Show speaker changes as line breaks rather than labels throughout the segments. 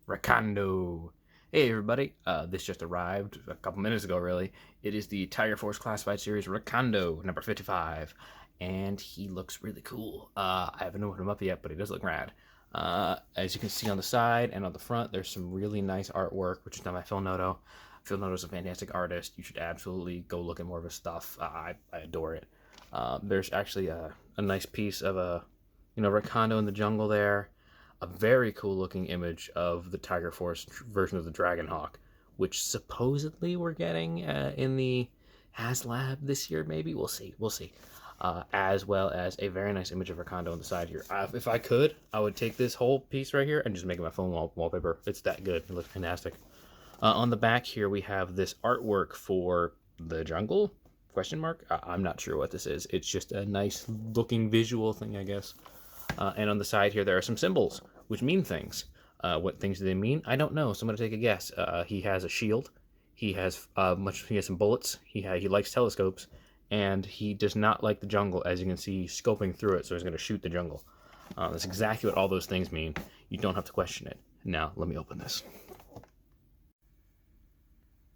Recondo. Hey everybody, this just arrived a couple minutes ago really. It is the Tiger Force Classified Series Recondo, number 55, and he looks really cool. I haven't opened him up yet, but he does look rad. As you can see on the side and on the front, there's some really nice artwork, which is done by Phil Noto. Phil Noto is a fantastic artist. You should absolutely go look at more of his stuff. I adore it. There's actually a nice piece of Recondo in the jungle there, a very cool looking image of the Tiger Force version of the Dragonhawk, which supposedly we're getting in the HasLab this year, maybe. We'll see. We'll see. As well as a very nice image of Recondo on the side here. If I could, I would take this whole piece right here and just make it my phone wallpaper. It's that good. It looks fantastic. On the back here, we have this artwork for the jungle? Question mark? I'm not sure what this is. It's just a nice looking visual thing, I guess. And on the side here, there are some symbols, which mean things. What things do they mean? I don't know. Somebody take a guess. He has a shield. He has He has some bullets. He likes telescopes, and he does not like the jungle. As you can see, scoping through it, so he's going to shoot the jungle. That's exactly what all those things mean. You don't have to question it. Now, let me open this.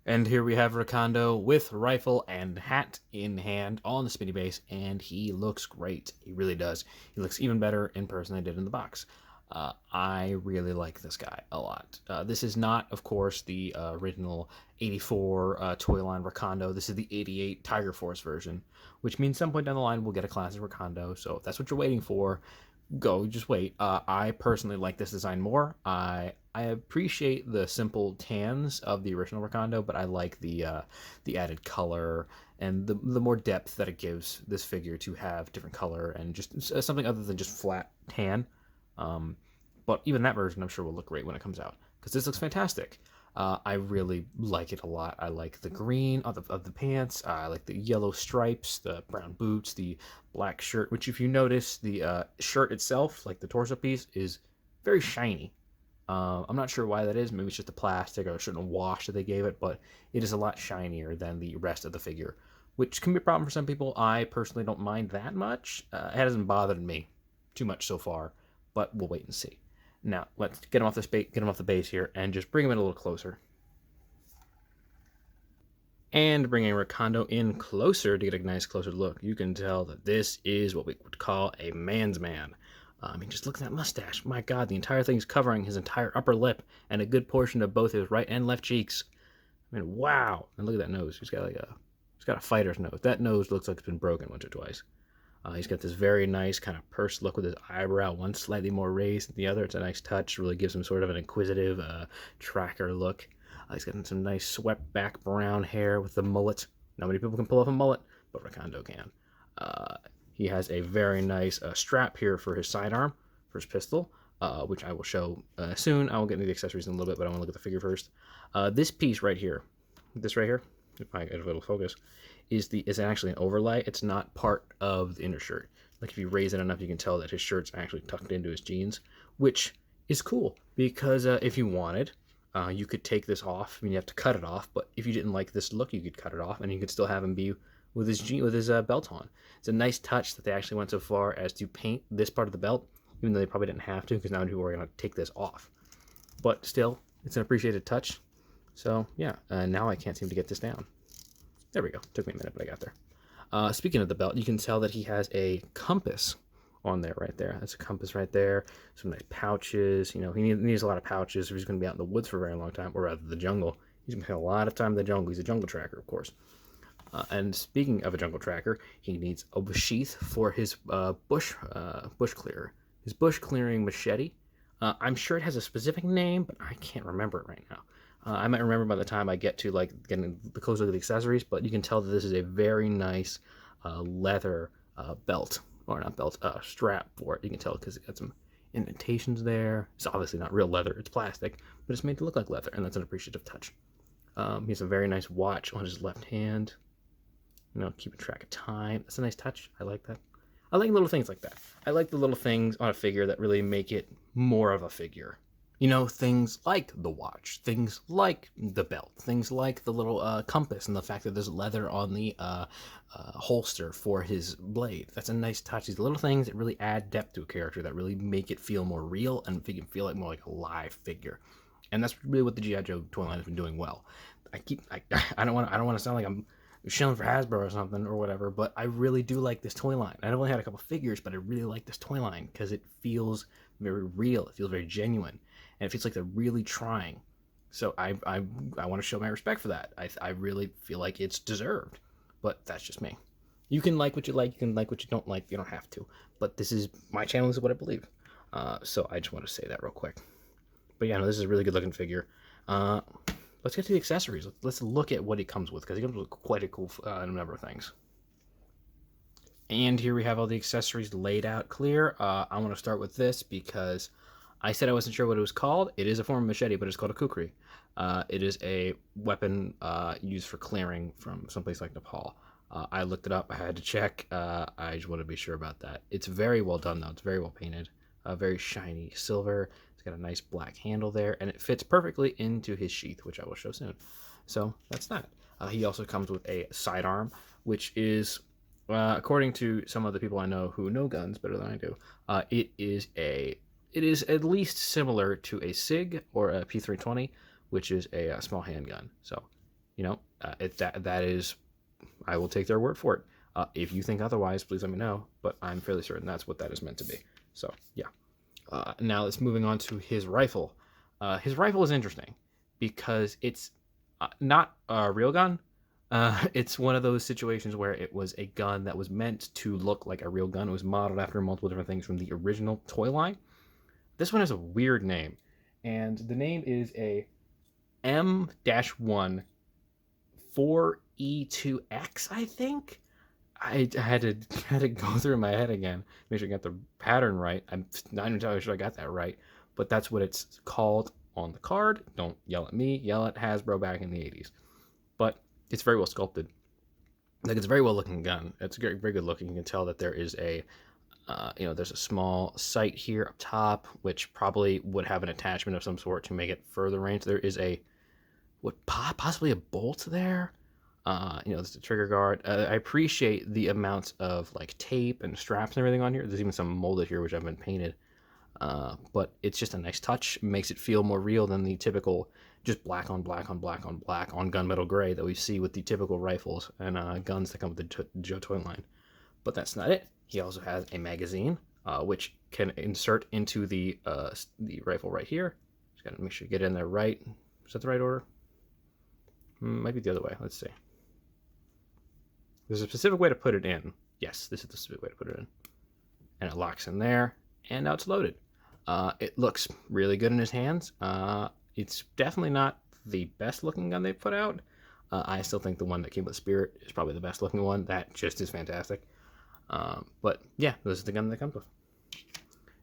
And here we have Recondo with rifle and hat in hand on the spinny base, and he looks great. He really does. He looks even better in person than he did in the box. I really like this guy a lot. This is not, of course, the original 84 toy line Recondo. This is the 88 Tiger Force version, which means some point down the line we'll get a classic Recondo. So if that's what you're waiting for, just wait. I personally like this design more. I appreciate the simple tans of the original Recondo, but I like the added color and the more depth that it gives this figure to have different color and just something other than just flat tan. But even that version, I'm sure, will look great when it comes out because this looks fantastic. I really like it a lot. I like the green of the pants. I like the yellow stripes, the brown boots, the black shirt, which if you notice, the shirt itself, like the torso piece, is very shiny. I'm not sure why that is. Maybe it's just the plastic or a certain wash that they gave it, but it is a lot shinier than the rest of the figure, which can be a problem for some people. I personally don't mind that much. It hasn't bothered me too much so far, but we'll wait and see. Now, let's get him off the base here, and just bring him in a little closer. And bringing Recondo in closer to get a nice closer look, you can tell that this is what we would call a man's man. I mean, just look at that mustache. My God, the entire thing's covering his entire upper lip and a good portion of both his right and left cheeks. I mean, wow! And look at that nose. He's got a fighter's nose. That nose looks like it's been broken once or twice. He's got this very nice kind of pursed look with his eyebrow, one slightly more raised than the other. It's a nice touch. Really gives him sort of an inquisitive tracker look. He's got some nice swept back brown hair with the mullet. Not many people can pull off a mullet, but Recondo can. He has a very nice strap here for his sidearm, for his pistol, which I will show soon. I will get into the accessories in a little bit, but I want to look at the figure first. This piece right here, if I get a little focus, is actually an overlay. It's not part of the inner shirt. Like if you raise it enough, you can tell that his shirt's actually tucked into his jeans, which is cool because if you wanted, you could take this off. I mean, you have to cut it off, but if you didn't like this look, you could cut it off, and you could still have him be with his belt on. It's a nice touch that they actually went so far as to paint this part of the belt, even though they probably didn't have to, because now people are going to take this off. But still, it's an appreciated touch. So yeah, now I can't seem to get this down. There we go. Took me a minute, but I got there. Speaking of the belt, you can tell that he has a compass on there right there. That's a compass right there. Some nice pouches. You know, he needs a lot of pouches if he's going to be out in the woods for a very long time, or rather the jungle. He's going to spend a lot of time in the jungle. He's a jungle tracker, of course. And speaking of a jungle tracker, he needs a sheath for his bush clearer. His bush clearing machete. I'm sure it has a specific name, but I can't remember it right now. I might remember by the time I get to like getting the close look at the accessories, but you can tell that this is a very nice leather belt, or not belt, strap for it. You can tell because it got some indentations there. It's obviously not real leather, it's plastic, but it's made to look like leather, and that's an appreciative touch. He has a very nice watch on his left hand. You know, keeping track of time. That's a nice touch. I like that. I like little things like that. I like the little things on a figure that really make it more of a figure. You know, things like the watch, things like the belt, things like the little compass, and the fact that there's leather on the holster for his blade. That's a nice touch. These little things that really add depth to a character, that really make it feel more real and make it feel like more like a live figure. And that's really what the GI Joe toy line has been doing well. I don't want to sound like I'm shilling for Hasbro or something or whatever, but I really do like this toy line. I've only had a couple figures, but I really like this toy line because it feels very real. It feels very genuine, and it feels like they're really trying. So I want to show my respect for that. I really feel like it's deserved, but that's just me. You can like what you like. You can like what you don't like. You don't have to. But this is my channel. This is what I believe. So I just want to say that real quick. But yeah, no, this is a really good looking figure. Let's get to the accessories. Let's look at what it comes with, because it comes with quite a cool number of things. And here we have all the accessories laid out clear. I want to start with this because I said I wasn't sure what it was called. It is a form of machete, but it's called a kukri. It is a weapon used for clearing from someplace like Nepal. I looked it up. I had to check. I just want to be sure about that. It's very well done, though. It's very well painted. Very shiny silver. It's got a nice black handle there, and it fits perfectly into his sheath, which I will show soon. So that's that. He also comes with a sidearm, which is, according to some of the people I know who know guns better than I do, it is at least similar to a SIG or a P320, which is a small handgun. So, you know, that is, I will take their word for it. If you think otherwise, please let me know, but I'm fairly certain that's what that is meant to be. So, yeah. Now let's moving on to his rifle. His rifle is interesting because it's not a real gun. It's one of those situations where it was a gun that was meant to look like a real gun. It was modeled after multiple different things from the original toy line. This one has a weird name, and the name is a M-1 4E2X, I think. I had to go through my head again, make sure I got the pattern right. I'm not entirely sure I got that right, but that's what it's called on the card. Don't yell at me, yell at Hasbro back in the 80s. But it's very well sculpted. Like, it's a very well looking gun. It's very, very good looking. You can tell that there is a, there's a small sight here up top, which probably would have an attachment of some sort to make it further range. There is possibly a bolt there. There's a trigger guard. I appreciate the amount of like tape and straps and everything on here. There's even some molded here which have been painted. But it's just a nice touch. It makes it feel more real than the typical just black on black on black on black on gunmetal gray that we see with the typical rifles and guns that come with the Joe toy line. But that's not it. He also has a magazine, which can insert into the rifle right here. Just gotta make sure you get in there right. Is that the right order? Might be the other way. Let's see. There's a specific way to put it in. Yes, this is the specific way to put it in. And it locks in there, and now it's loaded. It looks really good in his hands. It's definitely not the best looking gun they've put out. I still think the one that came with Spirit is probably the best looking one. That just is fantastic. But yeah, this is the gun that comes with.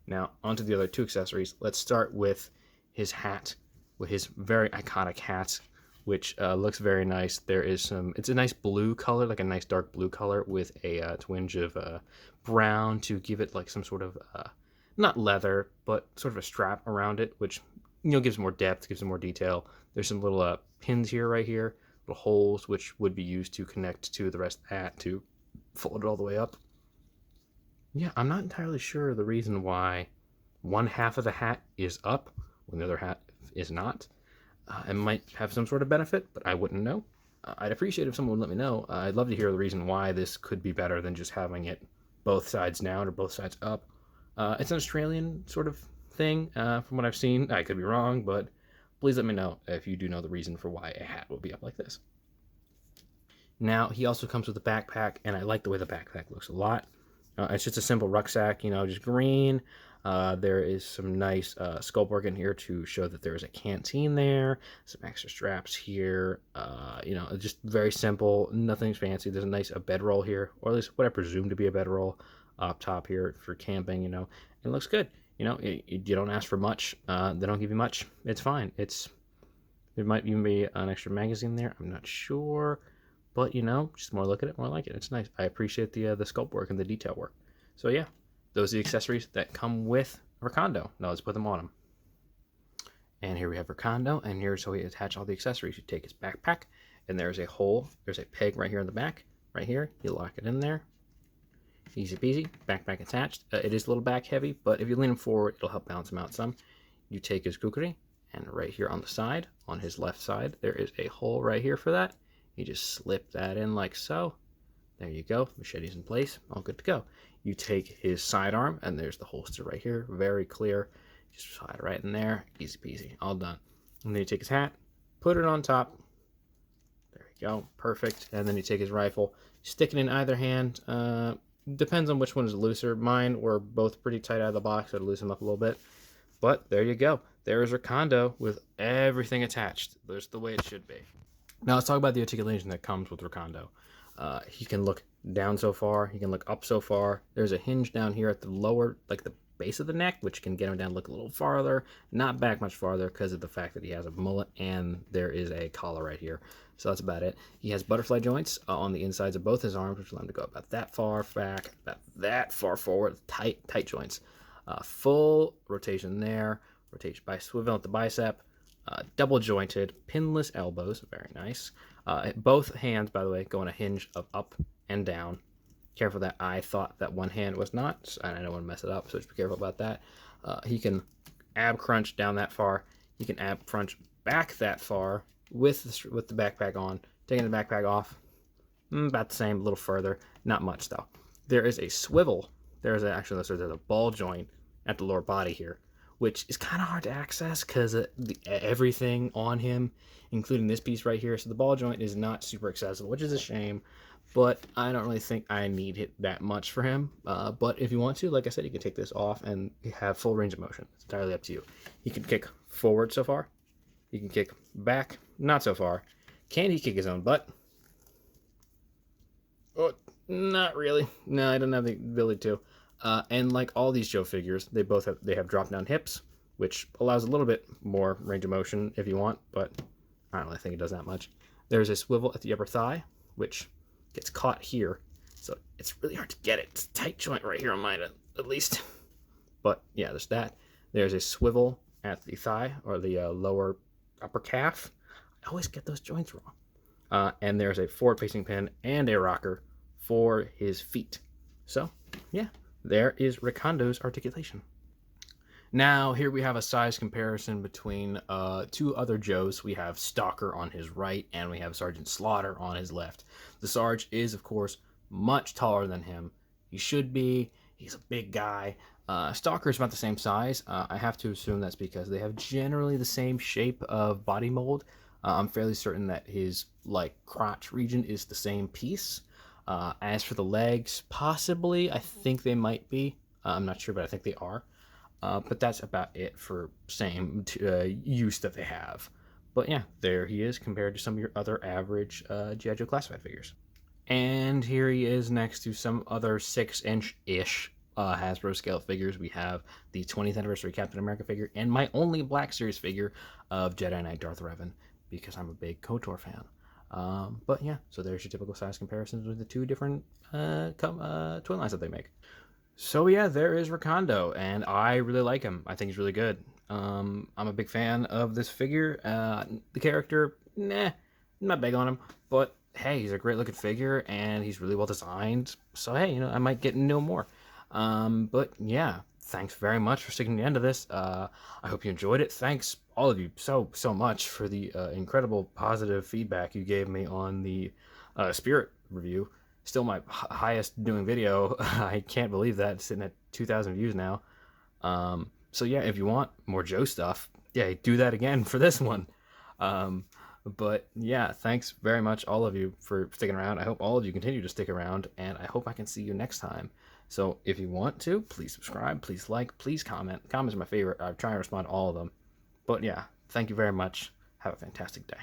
Now, onto the other two accessories. Let's start with his hat, with his very iconic hat, which looks very nice. It's a nice blue color, like a nice dark blue color with a twinge of brown to give it like some sort of, not leather, but sort of a strap around it, which, gives more depth, gives it more detail. There's some little pins here, right here, little holes, which would be used to connect to the rest of the hat to fold it all the way up. Yeah, I'm not entirely sure the reason why one half of the hat is up when the other half is not. It might have some sort of benefit, but I wouldn't know. I'd appreciate if someone would let me know. I'd love to hear the reason why this could be better than just having it both sides down or both sides up. It's an Australian sort of thing, from what I've seen. I could be wrong, but please let me know if you do know the reason for why a hat would be up like this. Now, he also comes with a backpack, and I like the way the backpack looks a lot. It's just a simple rucksack, just green. There is some nice sculpt work in here to show that there is a canteen there, some extra straps here, just very simple, nothing fancy. There's a nice bedroll here, or at least what I presume to be a bedroll up top here for camping, and it looks good. You don't ask for much, they don't give you much, it's fine. There might even be an extra magazine there, I'm not sure, but just more look at it, more like it. It's nice. I appreciate the sculpt work and the detail work. So yeah, those are the accessories that come with Recondo. Now let's put them on him. And here we have Recondo, and here's how we attach all the accessories. You take his backpack, and there's a hole. There's a peg right here in the back, right here. You lock it in there. Easy peasy. Backpack attached. It is a little back heavy, but if you lean him forward, it'll help balance him out some. You take his kukri, And right here on the side, on his left side, there is a hole right here for that. You just slip that in like so. There you go. Machete's in place. All good to go. You take his sidearm, and there's the holster right here. Very clear. Just slide right in there. Easy peasy. All done. And then you take his hat, put it on top. There you go. Perfect. And then you take his rifle, stick it in either hand. Depends on which one is looser. Mine were both pretty tight out of the box, so to loosen them up a little bit. But there you go. There is Recondo with everything attached. That's the way it should be. Now let's talk about the articulation that comes with Recondo. He can look down so far. He can look up so far. There's a hinge down here at the lower, like the base of the neck, which can get him down, look a little farther, not back much farther because of the fact that he has a mullet and there is a collar right here. So that's about it. He has butterfly joints on the insides of both his arms, which allow him to go about that far back, about that far forward, tight joints. Full rotation there, rotation by swivel at the bicep, double jointed, pinless elbows, very nice. Both hands, by the way, go on a hinge of up and down. Careful that I thought that one hand was not, and I don't want to mess it up, so just be careful about that. He can ab crunch down that far. He can ab crunch back that far with the backpack on. Taking the backpack off, about the same, a little further, not much though. There is a swivel. There's a ball joint at the lower body here, which is kind of hard to access because everything on him, including this piece right here, so the ball joint is not super accessible, which is a shame. But I don't really think I need it that much for him. But if you want to, like I said, you can take this off and have full range of motion. It's entirely up to you. He can kick forward so far. He can kick back, not so far. Can he kick his own butt? Oh, not really. No, I don't have the ability to. And like all these Joe figures, they have drop down hips, which allows a little bit more range of motion if you want, but I don't really think it does that much. There's a swivel at the upper thigh, which gets caught here, so it's really hard to get it. It's a tight joint right here on mine, at least. But yeah, there's that. There's a swivel at the thigh, or the lower upper calf. I always get those joints wrong. And there's a forward-facing pin and a rocker for his feet. So yeah, there is Recondo's articulation. Now, here we have a size comparison between two other Joes. We have Stalker on his right, and we have Sergeant Slaughter on his left. The Sarge is, of course, much taller than him. He should be. He's a big guy. Stalker is about the same size. I have to assume that's because they have generally the same shape of body mold. I'm fairly certain that his crotch region is the same piece. As for the legs, possibly, I think they might be. I'm not sure, but I think they are. But that's about it for same use that they have. But yeah, there he is compared to some of your other average G.I. Joe classified figures. And here he is next to some other 6-inch-ish Hasbro scale figures. We have the 20th anniversary Captain America figure and my only Black Series figure of Jedi Knight Darth Revan, because I'm a big KOTOR fan. But yeah, so there's your typical size comparisons with the two different twin lines that they make. So yeah, there is Recondo, and I really like him. I think he's really good. I'm a big fan of this figure. The character, I'm not big on him, but hey, he's a great looking figure, and he's really well designed. So hey, I might get to know more. But yeah, thanks very much for sticking to the end of this. I hope you enjoyed it. Thanks, all of you, so much for the incredible positive feedback you gave me on the Spirit review. Still my highest doing video. I can't believe that. It's sitting at 2,000 views now. So yeah, if you want more Joe stuff, yeah, do that again for this one. But yeah, thanks very much, all of you, for sticking around. I hope all of you continue to stick around, and I hope I can see you next time. So if you want to, please subscribe, please like, please comment. Comments are my favorite. I try and respond to all of them. But yeah, thank you very much. Have a fantastic day.